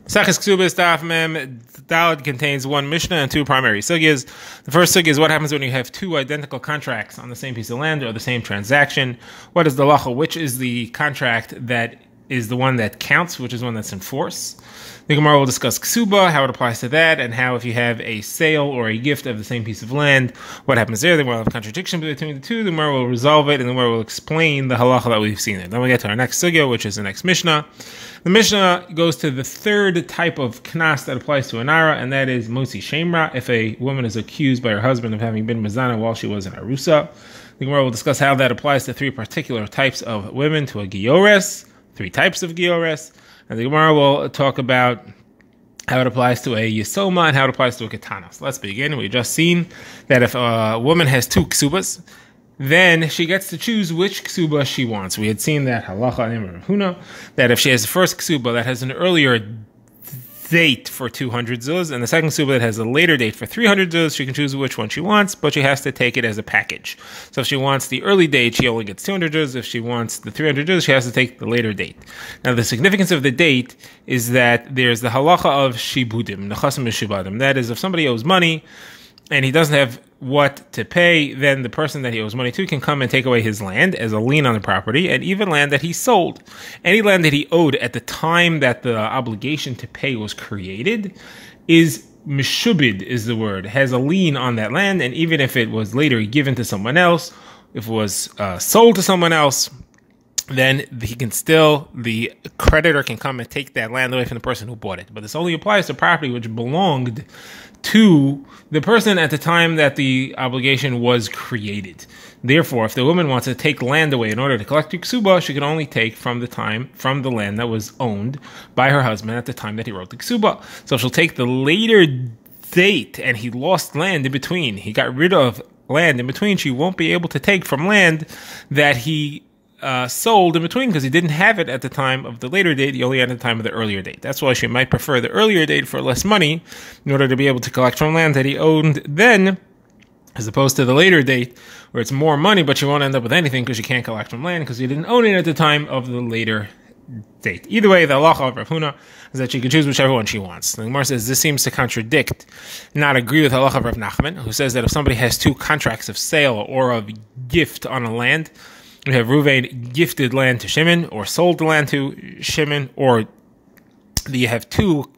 Kesubos Daf Mem Daled contains one Mishnah and two primary sugyas. The first sugya is what happens when you have two identical contracts on the same piece of land or the same transaction. What is the lacha? Which is the contract that is the one that counts, which is one that's in force? The Gemara will discuss ksuba, how it applies to that, and how if you have a sale or a gift of the same piece of land, what happens there. Then we'll have a contradiction between the two. The Gemara will resolve it, and the Gemara will explain the halacha that we've seen there. Then we get to our next sugya, which is the next Mishnah. The Mishnah goes to the third type of knas that applies to a nara, and that is motzi shemra, if a woman is accused by her husband of having been mezana while she was in arusa. The Gemara will discuss how that applies to three particular types of women, to a giores, three types of giores, and the Gemara will talk about how it applies to a yisoma and how it applies to a ketana. So let's begin. We just seen that if a woman has two ksubas, then she gets to choose which ksuba she wants. We had seen that halacha and huna, that if she has the first ksuba that has an earlier date for 200 zuz and the second ksuba that has a later date for 300 zuz, she can choose which one she wants, but she has to take it as a package. So if she wants the early date, she only gets 200 zuz. If she wants the 300 zuz, she has to take the later date. Now the significance of the date is that there's the halacha of shibudim, nechasim shibadim. That is, if somebody owes money and he doesn't have what to pay, then the person that he owes money to can come and take away his land as a lien on the property, and even land that he sold. Any land that he owed at the time that the obligation to pay was created is mishubid, is the word, has a lien on that land, and even if it was later given to someone else, if it was sold to someone else, then he can still, the creditor can come and take that land away from the person who bought it. But this only applies to property which belonged to the person at the time that the obligation was created. Therefore, if the woman wants to take land away in order to collect ksuba, she can only take from the land that was owned by her husband at the time that he wrote the ksuba. So if she'll take the later date and he lost land in between, he got rid of land in between, she won't be able to take from land that he sold in between, because he didn't have it at the time of the later date, he only had it at the time of the earlier date. That's why she might prefer the earlier date for less money in order to be able to collect from land that he owned then, as opposed to the later date where it's more money, but she won't end up with anything because she can't collect from land because he didn't own it at the time of the later date. Either way, the halacha of Rav Huna is that she can choose whichever one she wants. The Gemara says this seems to contradict, not agree with the halacha of Rav Nachman, who says that if somebody has two contracts of sale or of gift on a land, we have Reuven gifted land to Shimon, or sold the land to Shimon, or you have two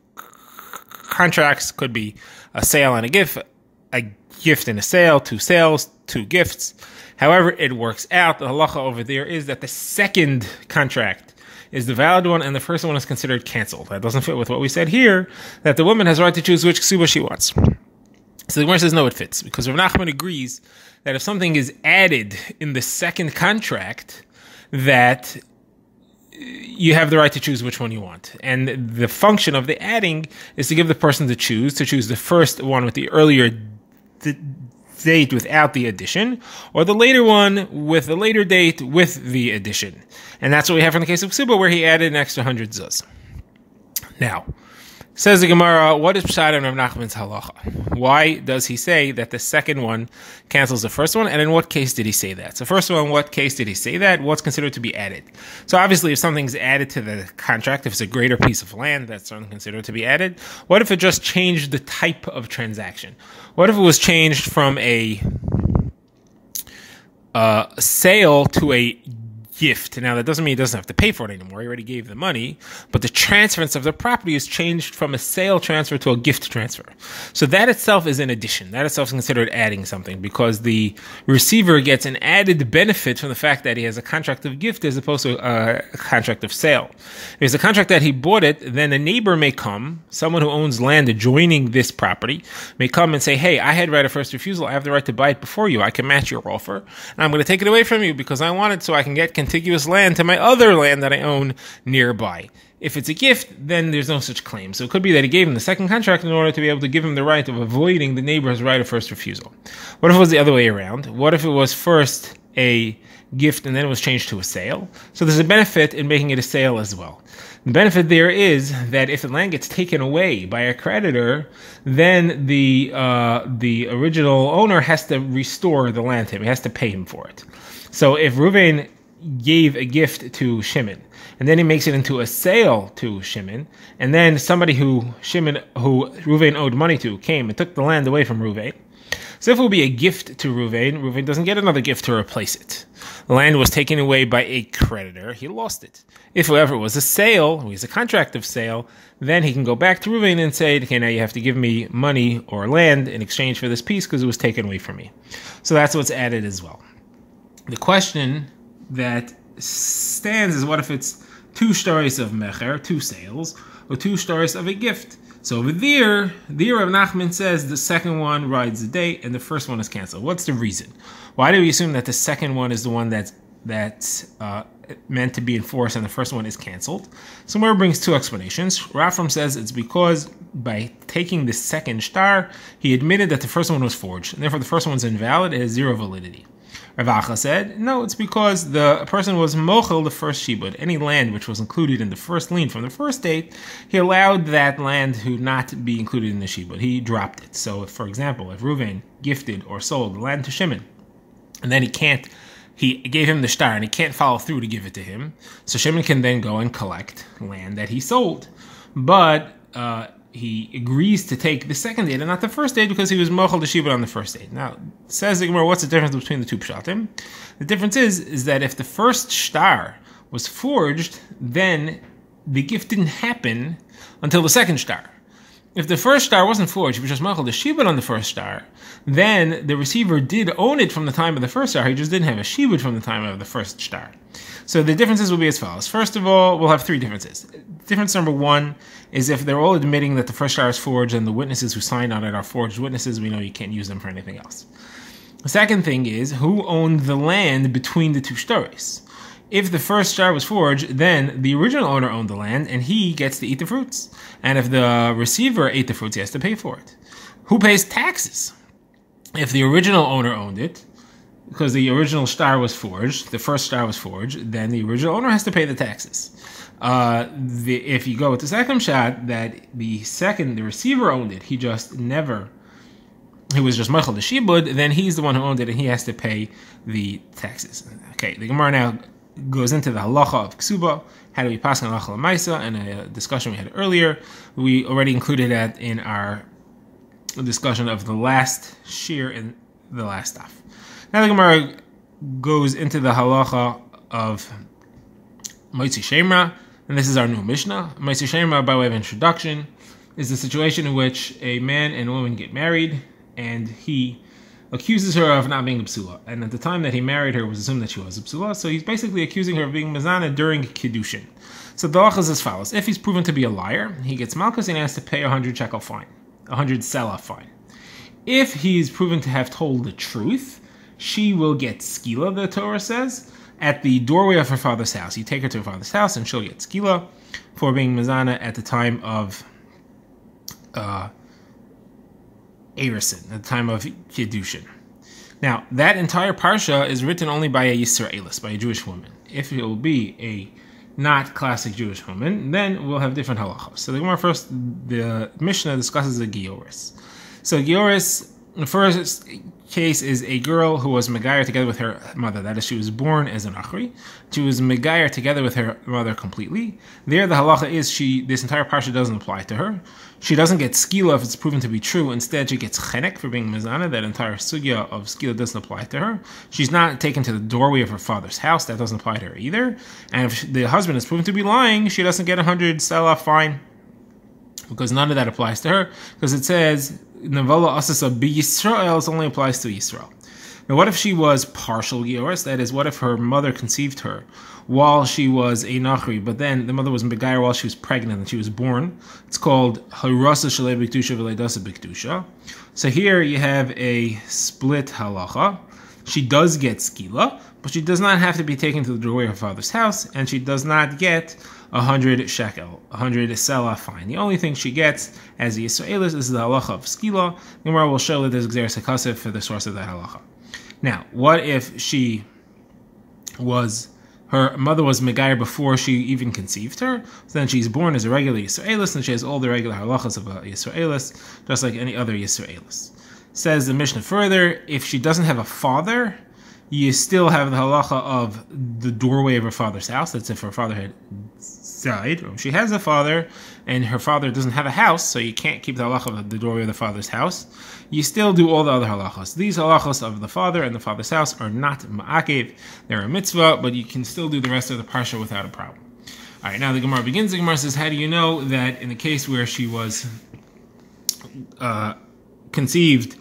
contracts, could be a sale and a gift and a sale, two sales, two gifts. However it works out, the halacha over there is that the second contract is the valid one and the first one is considered canceled. That doesn't fit with what we said here, that the woman has the right to choose which ksuba she wants. So the Gemara says no, it fits, because Rav Nachman agrees that if something is added in the second contract, that you have the right to choose which one you want. And the function of the adding is to give the person to choose the first one with the earlier date without the addition, or the later one with the later date with the addition. And that's what we have in the case of Ksuba, where he added an extra 100 zuz. Now, says the Gemara, what is Pshat in Rav Nachman's halacha? Why does he say that the second one cancels the first one? And in what case did he say that? So first of all, in what case did he say that? What's considered to be added? So obviously, if something's added to the contract, if it's a greater piece of land, that's certainly considered to be added. What if it just changed the type of transaction? What if it was changed from a sale to a gift? Now, that doesn't mean he doesn't have to pay for it anymore. He already gave the money, but the transference of the property is changed from a sale transfer to a gift transfer. So that itself is an addition. That itself is considered adding something, because the receiver gets an added benefit from the fact that he has a contract of gift as opposed to a contract of sale. If it's a contract that he bought it, then a neighbor may come, someone who owns land adjoining this property, may come and say, hey, I had right of first refusal. I have the right to buy it before you. I can match your offer, and I'm going to take it away from you because I want it so I can get contiguous land to my other land that I own nearby. If it's a gift, then there's no such claim. So it could be that he gave him the second contract in order to be able to give him the right of avoiding the neighbor's right of first refusal. What if it was the other way around? What if it was first a gift and then it was changed to a sale? So there's a benefit in making it a sale as well. The benefit there is that if the land gets taken away by a creditor, then the original owner has to restore the land to him. He has to pay him for it. So if Reuven gave a gift to Shimon, and then he makes it into a sale to Shimon, and then somebody who Reuven owed money to came and took the land away from Reuven. So if it will be a gift to Reuven doesn't get another gift to replace it. The land was taken away by a creditor, he lost it. If, however, it was a sale, it was a contract of sale, then he can go back to Reuven and say, okay, now you have to give me money or land in exchange for this piece because it was taken away from me. So that's what's added as well. The question that stands is, what if it's 2 stories of mecher, 2 sales, or 2 stories of a gift? So over there, the Rav Nachman says the second one rides the day and the first one is canceled. What's the reason? Why do we assume that the second one is the one that's meant to be enforced and the first one is canceled? So Gemara brings 2 explanations. Rafram says it's because by taking the second star, he admitted that the first one was forged, and therefore the first one's invalid, it has 0 validity. Rav Acha said, no, it's because the person was mochel the first shibud. Any land which was included in the first lien from the first date, he allowed that land to not be included in the shibud. He dropped it. So, if, for example, if Reuven gifted or sold the land to Shimon, and then he gave him the star and he can't follow through to give it to him, so Shimon can then go and collect land that he sold. But he agrees to take the second date and not the first date because he was mochel the shibud on the first date. Now, says the Gemara, what's the difference between the 2 pshatim? The difference is that if the first star was forged, then the gift didn't happen until the second star. If the first star wasn't forged, he was just mochel the shibud on the first star, then the receiver did own it from the time of the first star, he just didn't have a shibud from the time of the first star. So the differences will be as follows. First of all, we'll have 3 differences. Difference number 1 is if they're all admitting that the first star is forged and the witnesses who signed on it are forged witnesses, we know you can't use them for anything else. The second thing is who owned the land between the 2 stories. If the first star was forged, then the original owner owned the land and he gets to eat the fruits. And if the receiver ate the fruits, he has to pay for it. Who pays taxes? If the original owner owned it, because the original star was forged, the first star was forged, then the original owner has to pay the taxes. If you go with the second shot, that the receiver owned it, he was just mochel the shibud, then he's the one who owned it and he has to pay the taxes. Okay, the Gemara now goes into the halacha of Kesuba. How do we pass on halacha l'maisa? And a discussion we had earlier. We already included that in our discussion of the last shir in the last daf. Now the Gemara goes into the halacha of Moitzi Shemra, and this is our new Mishnah. Moitzi Shemra, by way of introduction, is the situation in which a man and a woman get married, and he accuses her of not being a psula. And at the time that he married her, it was assumed that she was a psula, so he's basically accusing her of being mezana during kiddushin. So the halacha is as follows. If he's proven to be a liar, he gets malchus and he has to pay 100 shekel fine, 100 selah fine. If he's proven to have told the truth, she will get skila, the Torah says, at the doorway of her father's house. You take her to her father's house and she'll get skila for being mezana at the time of Eresin, at the time of Kiddushin. Now, that entire parsha is written only by a Yisraelis, by a Jewish woman. If it will be a not classic Jewish woman, then we'll have different halachos. So the Gemara first, the Mishnah discusses the Gioris. So Gioris, the first case is a girl who was megayer together with her mother. That is, she was born as an achri. She was megayer together with her mother completely. There, the halacha is this entire parsha doesn't apply to her. She doesn't get skila if it's proven to be true. Instead, she gets chenek for being mezana. That entire sugya of skila doesn't apply to her. She's not taken to the doorway of her father's house. That doesn't apply to her either. And if the husband is proven to be lying, she doesn't get 100 selah fine, because none of that applies to her, because it says Nevala Asasa B'Yisrael only applies to Yisrael. Now, what if she was partial Gioris? That is, what if her mother conceived her while she was a Nachri, but then the mother was Begayer while she was pregnant and she was born? It's called Harasa Shalei B'Kedusha V'Leidasa B'Kedusha. So here you have a split halacha. She does get skila, but she does not have to be taken to the doorway of her father's house, and she does not get 100 shekel, 100 selah fine. The only thing she gets as the Yisraelis is the halacha of skila. The Gemara will show that there's Gzeres HaKasef for the source of that halacha. Now, what if her mother was megayer before she even conceived her? So then she's born as a regular Yisraelis, and she has all the regular halachas of a Yisraelis, just like any other Yisraelis. Says the Mishnah further, if she doesn't have a father, you still have the halacha of the doorway of her father's house. That's if her father had died, or she has a father and her father doesn't have a house, so you can't keep the halacha of the doorway of the father's house. You still do all the other halachas. These halachas of the father and the father's house are not ma'akev. They're a mitzvah, but you can still do the rest of the parsha without a problem. All right, now the Gemara begins. The Gemara says, how do you know that in the case where she was conceived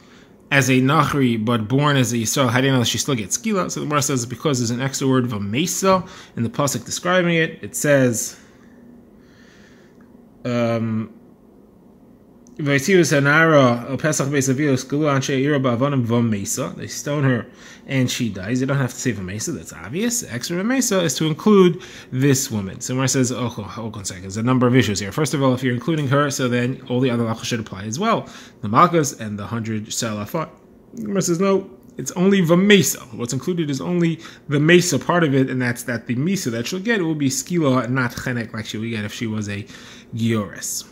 as a Nachri but born as a Yisrael, how do you know that she still gets skila? So the Gemara says because there's an extra word v'mesa in the pasuk describing it. It says, they stone her and she dies. You don't have to say v'mesa, that's obvious. The extra v'mesa is to include this woman. So Gemara says, hold on a second, there's a number of issues here. First of all, if you're including her, so then all the other halachos should apply as well. The malchus and the 100 salafat. Gemara says, no, it's only v'mesa. What's included is only the mesa part of it, and that's that the misa that she'll get, it will be skila and not chenek like she would get if she was a gioris.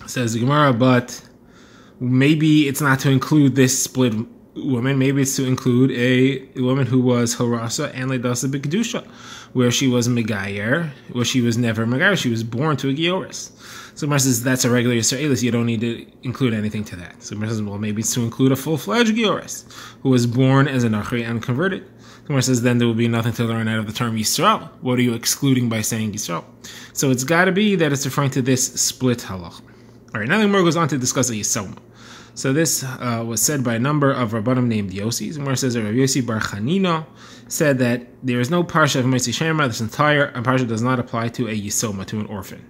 Says the Gemara, but maybe it's not to include this split woman. Maybe it's to include a woman who was harasa and ledasa b'kedusha, where she was megayer, where she was never megayer. She was born to a gioris. So Gemara says that's a regular Yisraelis. You don't need to include anything to that. So Gemara says, well, maybe it's to include a full-fledged gioris who was born as a nachri and converted. So Gemara says then there will be nothing to learn out of the term Yisrael. What are you excluding by saying Yisrael? So it's got to be that it's referring to this split halacha. All right, now the Gemara goes on to discuss a Yisoma. So this was said by a number of Rabbanim named Yossi. The Gemara says that Rav Yossi Bar Chanina said that there is no parsha of Moshe Shemra. This entire parsha does not apply to a Yisoma, to an orphan.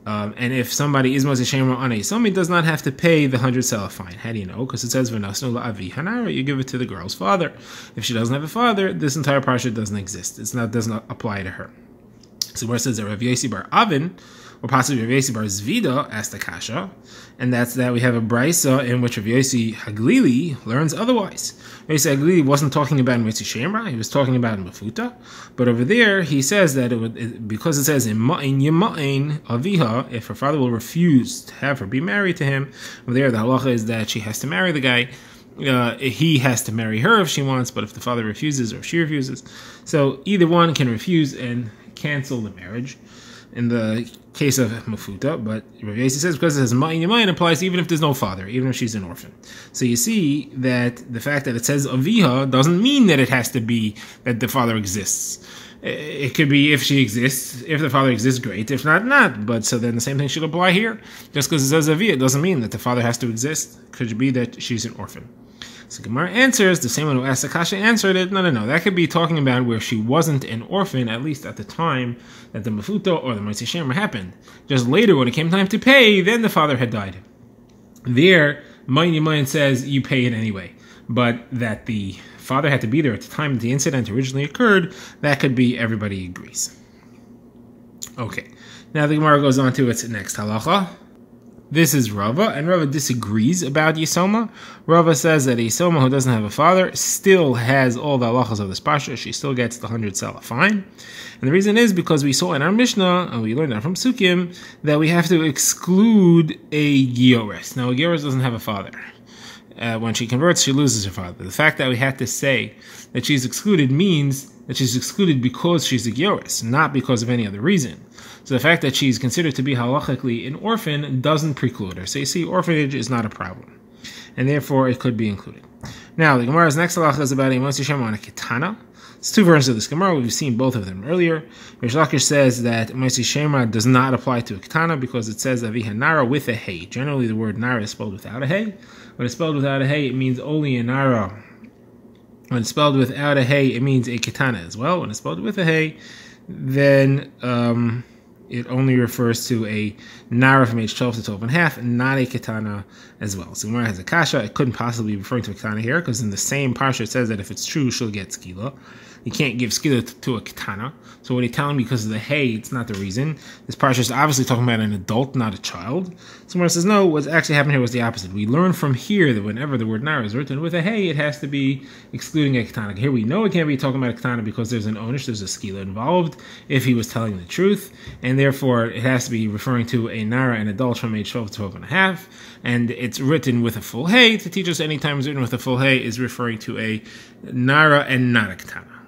And if somebody is Moshe Shemra on a Yisoma, he does not have to pay the 100 selah fine. How do you know? Because it says V'nasnu la'avi hanara, you give it to the girl's father. If she doesn't have a father, this entire parsha doesn't exist. Does not apply to her. So where it says that Rav Yossi Bar Avin, or possibly Rav Yossi Bar Zvida, asked the kasha, and that's that we have a brisa in which Rav Yossi Haglili learns otherwise. Rav Yossi Haglili wasn't talking about Moshe Shemra, he was talking about Mafuta, but over there he says that because it says in Ma'in Yema'in Aviha, if her father will refuse to have her be married to him, over there the halacha is that she has to marry the guy. He has to marry her if she wants, but if the father refuses or she refuses, so either one can refuse and cancel the marriage in the case of Mafuta, but Rav Yossi says because it says Ma'in Yemayin applies even if there's no father, even if she's an orphan. So you see that the fact that it says Aviha doesn't mean that it has to be that the father exists. It could be if she exists, if the father exists, great, if not, not. But so then the same thing should apply here. Just because it says Aviha, it doesn't mean that the father has to exist. Could be that she's an orphan. So Gemara answers, the same one who asked the kasha answered it, no. That could be talking about where she wasn't an orphan, at least at the time that the Mafuta or the Moshe Shemra happened. Just later, when it came time to pay, then the father had died. There, Ma'in Yemayin says you pay it anyway. But that the father had to be there at the time that the incident originally occurred, that could be everybody agrees. Okay, now the Gemara goes on to its next halacha. This is Rava, and Rava disagrees about Yisoma. Rava says that a Yisoma who doesn't have a father still has all the halachas of this parsha. She still gets the 100 selah fine. And the reason is because we saw in our Mishnah, and we learned that from Sukkim, that we have to exclude a Gioris. Now, a Gioris doesn't have a father. When she converts, she loses her father. The fact that we had to say that she's excluded means that she's excluded because she's a Gioris, not because of any other reason. So the fact that she's considered to be halachically an orphan doesn't preclude her. So you see, orphanage is not a problem, and therefore it could be included. Now, the Gemara's next halacha is about a Moshe Shemra on a ketana. It's two versions of this Gemara. We've seen both of them earlier. Rish Lakish says that Moshe Shemra does not apply to a ketana because it says aviha nara with a hey. Generally, the word nara is spelled without a hey. When it's spelled without a hey, it means only a nara. When it's spelled without a hey, it means a ketana as well. When it's spelled with a hey, then it only refers to a nara from age 12 to 12 and a half, and not a ketana as well. So Gemara has a kasha. It couldn't possibly be referring to a ketana here, because in the same parsha it says that if it's true, she'll get skila. You can't give skila to a ketana. So what are you telling me? Because of the hey, it's not the reason. This parsha is obviously talking about an adult, not a child. So Gemara says, no, what's actually happened here was the opposite. We learn from here that whenever the word nara is written with a hey, it has to be excluding a ketana. Here we know it can't be talking about a ketana because there's an onish, there's a skila involved, if he was telling the truth, and therefore it has to be referring to a Nara, an adult from age 12 to 12 and a half, and it's written with a full hey to teach us anytime it's written with a full hey is referring to a Nara and not a Ketana.